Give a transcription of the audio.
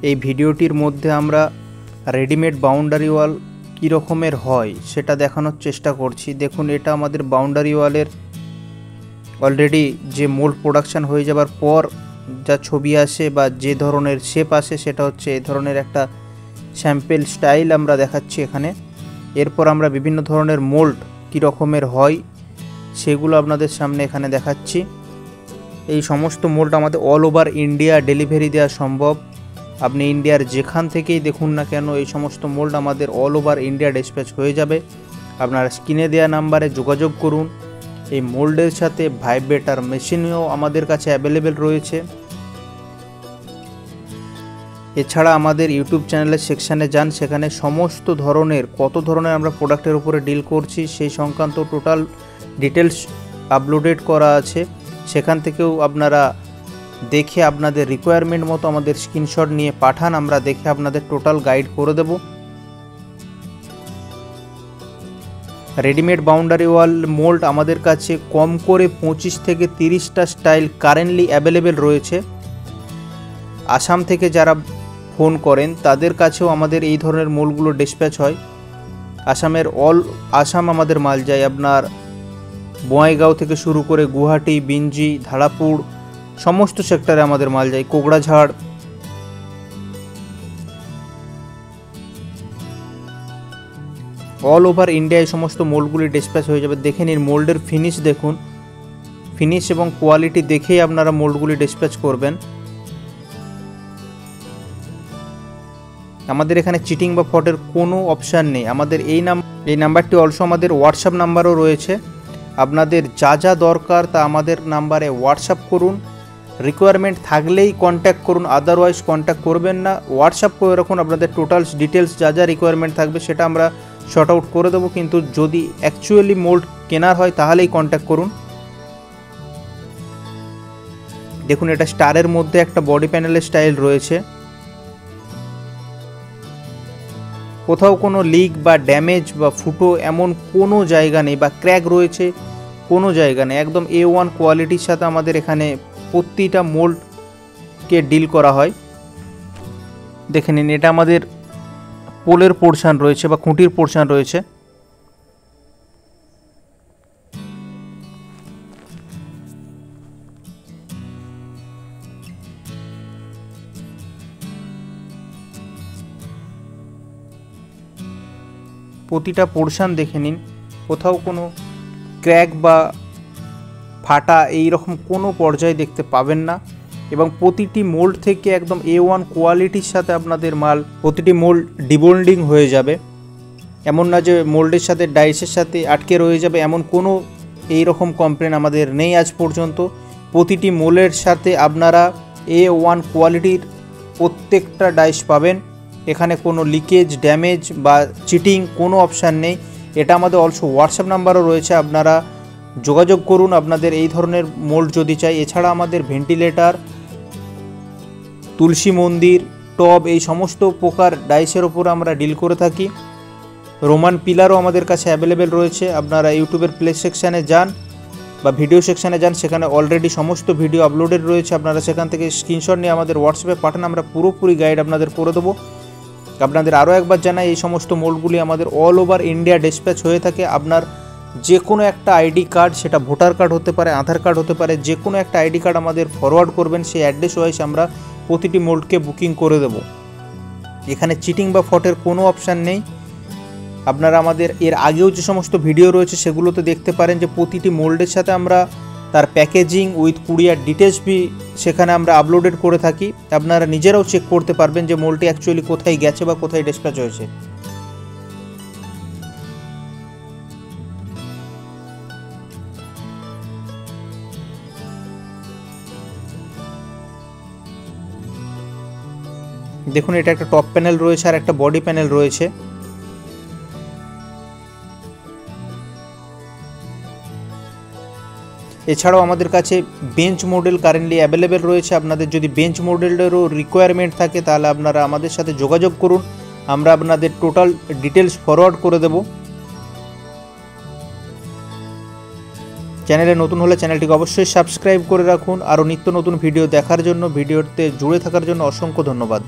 এই ভিডিওটির মধ্যে আমরা রেডিমেড বাউন্ডারি ওয়াল কী রকমের হয় সেটা দেখানোর চেষ্টা করছি। দেখুন, এটা আমাদের বাউন্ডারি ওয়ালের অলরেডি যে মোল্ড প্রোডাকশান হয়ে যাবার পর যা ছবি আসে বা যে ধরনের শেপ আসে সেটা হচ্ছে এই ধরনের একটা স্যাম্পেল স্টাইল আমরা দেখাচ্ছি এখানে। এরপর আমরা বিভিন্ন ধরনের মোল্ড কী রকমের হয় সেগুলো আপনাদের সামনে এখানে দেখাচ্ছি। এই সমস্ত মোল্ড আমাদের অল ওভার ইন্ডিয়া ডেলিভারি দেওয়া সম্ভব। আপনি ইন্ডিয়ার যেখান থেকেই দেখুন না কেন এই সমস্ত মোল্ড আমাদের অল ওভার ইন্ডিয়া ডিসপ্যাচ হয়ে যাবে। আপনারা স্ক্রিনে দেওয়া নাম্বারে যোগাযোগ করুন। এই মোল্ডের সাথে ভাইব্রেটার মেশিনও আমাদের কাছে অ্যাভেলেবেল রয়েছে। এছাড়া আমাদের ইউটিউব চ্যানেলের সেকশানে যান, সেখানে সমস্ত ধরনের কত ধরনের আমরা প্রোডাক্টের উপরে ডিল করছি সেই সংক্রান্ত টোটাল ডিটেলস আপলোডেড করা আছে। সেখান থেকেও আপনারা দেখে আপনাদের রিকোয়ারমেন্ট মতো আমাদের স্ক্রিনশট নিয়ে পাঠান, আমরা দেখে আপনাদের টোটাল গাইড করে দেব। রেডিমেড বাউন্ডারি ওয়াল মোল্ড আমাদের কাছে কম করে 25 থেকে 30টা স্টাইল কারেন্টলি অ্যাভেলেবেল রয়েছে। আসাম থেকে যারা ফোন করেন তাদের কাছেও আমাদের এই ধরনের মোল্ডগুলো ডিসপ্যাচ হয়। আসাম আমাদের মাল যায় আপনার বঙাইগাঁও থেকে শুরু করে গুয়াহাটি, বিঞ্জি, ধারাপুর সমস্ত সেক্টরে আমাদের মাল যায়, কোকড়াঝাড়। অল ওভার ইন্ডিয়ায় সমস্ত মোল্ডগুলি ডিসপ্যাচ হয়ে যাবে। দেখে নিন মোল্ডের ফিনিশ, দেখুন ফিনিশ এবং কোয়ালিটি দেখেই আপনারা মোল্ডগুলি ডিসপ্যাচ করবেন। আমাদের এখানে চিটিং বা ফটের কোনো অপশান নেই। আমাদের এই নাম্বারটি অলসো আমাদের হোয়াটসঅ্যাপ নাম্বারও রয়েছে। আপনাদের যা যা দরকার তা আমাদের নাম্বারে হোয়াটসঅ্যাপ করুন। রিকোয়ারমেন্ট থাকলেই কন্ট্যাক্ট করুন, আদারওয়াইজ কন্ট্যাক্ট করবেন না। হোয়াটসঅ্যাপ করে রাখুন, আপনাদের টোটাল ডিটেলস যা যা রিকোয়ারমেন্ট থাকবে সেটা আমরা শর্ট আউট করে দেবো। কিন্তু যদি অ্যাকচুয়ালি মোল্ড কেনার হয় তাহলেই কন্ট্যাক্ট করুন। দেখুন, এটা স্টারের মধ্যে একটা বডি প্যানেলের স্টাইল রয়েছে। কোথাও কোনো লিক বা ড্যামেজ বা ফুটো এমন কোনো জায়গা নেই, বা ক্র্যাক রয়েছে কোনো জায়গা নেই। একদম A1 কোয়ালিটির সাথে আমাদের এখানে প্রতিটা মোল্ডকে ডিল করা হয়। দেখে নিন, এটা আমাদের পোলের পোর্শন রয়েছে বা খুঁটির পোর্শন রয়েছে। প্রতিটা পোর্শন দেখে নিন, কোথাও কোনো ক্র্যাক বা ফাটা এই রকম কোনো পর্যায়ে দেখতে পাবেন না। এবং প্রতিটি মোল্ড থেকে একদম A1 কোয়ালিটির সাথে আপনাদের মাল, প্রতিটি মোল্ড ডিবোল্ডিং হয়ে যাবে। এমন না যে মোল্ডের সাথে ডাইসের সাথে আটকে রয়ে যাবে, এমন কোনো এই রকম কমপ্লেন আমাদের নেই আজ পর্যন্ত। প্রতিটি মোল্ডের সাথে আপনারা A1 কোয়ালিটির প্রত্যেকটা ডাইস পাবেন। এখানে কোনো লিকেজ, ড্যামেজ বা চিটিং কোনো অপশান নেই। এটা আমাদের অলসো হোয়াটসঅ্যাপ নাম্বারও রয়েছে, আপনারা যোগাযোগ করুন আপনাদের এই ধরনের মোল্ড যদি চাই। এছাড়া আমাদের ভেন্টিলেটর, তুলসী মন্দির, টব এই সমস্ত প্রকার ডাইসের ওপর আমরা ডিল করে থাকি। রোমান পিলারও আমাদের কাছে অ্যাভেলেবেল রয়েছে। আপনারা ইউটিউবের প্লে সেকশানে যান বা ভিডিও সেকশানে যান, সেখানে অলরেডি সমস্ত ভিডিও আপলোডেড রয়েছে। আপনারা সেখান থেকে স্ক্রিনশট নিয়ে আমাদের হোয়াটসঅ্যাপে পাঠান, আমরা পুরোপুরি গাইড আপনাদের করে দেবো। আপনাদের আরও একবার জানাই, এই সমস্ত মোল্ডগুলি আমাদের অল ওভার ইন্ডিয়া ডিসপ্যাচ হয়ে থাকে। আপনার যে কোনো একটা আইডি কার্ড, সেটা ভোটার কার্ড হতে পারে, আধার কার্ড হতে পারে, যে কোনো একটা আইডি কার্ড আমাদের ফরওয়ার্ড করবেন, সেই অ্যাড্রেস ওয়াইজ আমরা প্রতিটি মোল্ডকে বুকিং করে দেব। এখানে চিটিং বা ফটের কোনো অপশান নেই। আপনারা আমাদের এর আগেও যে সমস্ত ভিডিও রয়েছে সেগুলোতে দেখতে পারেন যে প্রতিটি মোল্ডের সাথে আমরা তার প্যাকেজিং উইথ কুরিয়ার ডিটেলস সেখানে আমরা আপলোডেড করে থাকি। আপনারা নিজেরাও চেক করতে পারবেন যে মোল্ডটি অ্যাকচুয়ালি কোথায় গেছে বা কোথায় ডিসপ্যাচ হয়েছে। দেখুন, এটা একটা টপ প্যানেল রয়েছে আর একটা বডি প্যানেল রয়েছে। এছাড়াও আমাদের কাছে বেঞ্চ মডেল কারেন্টলি অ্যাভেলেবেল রয়েছে। আপনাদের যদি বেঞ্চ মডেলেরও রিকোয়ারমেন্ট থাকে তাহলে আপনারা আমাদের সাথে যোগাযোগ করুন, আমরা আপনাদের টোটাল ডিটেলস ফরওয়ার্ড করে দেব। চ্যানেলে নতুন হলে চ্যানেলটিকে অবশ্যই সাবস্ক্রাইব করে রাখুন। আরও নিত্য নতুন ভিডিও দেখার জন্য, ভিডিওতে জুড়ে থাকার জন্য অসংখ্য ধন্যবাদ।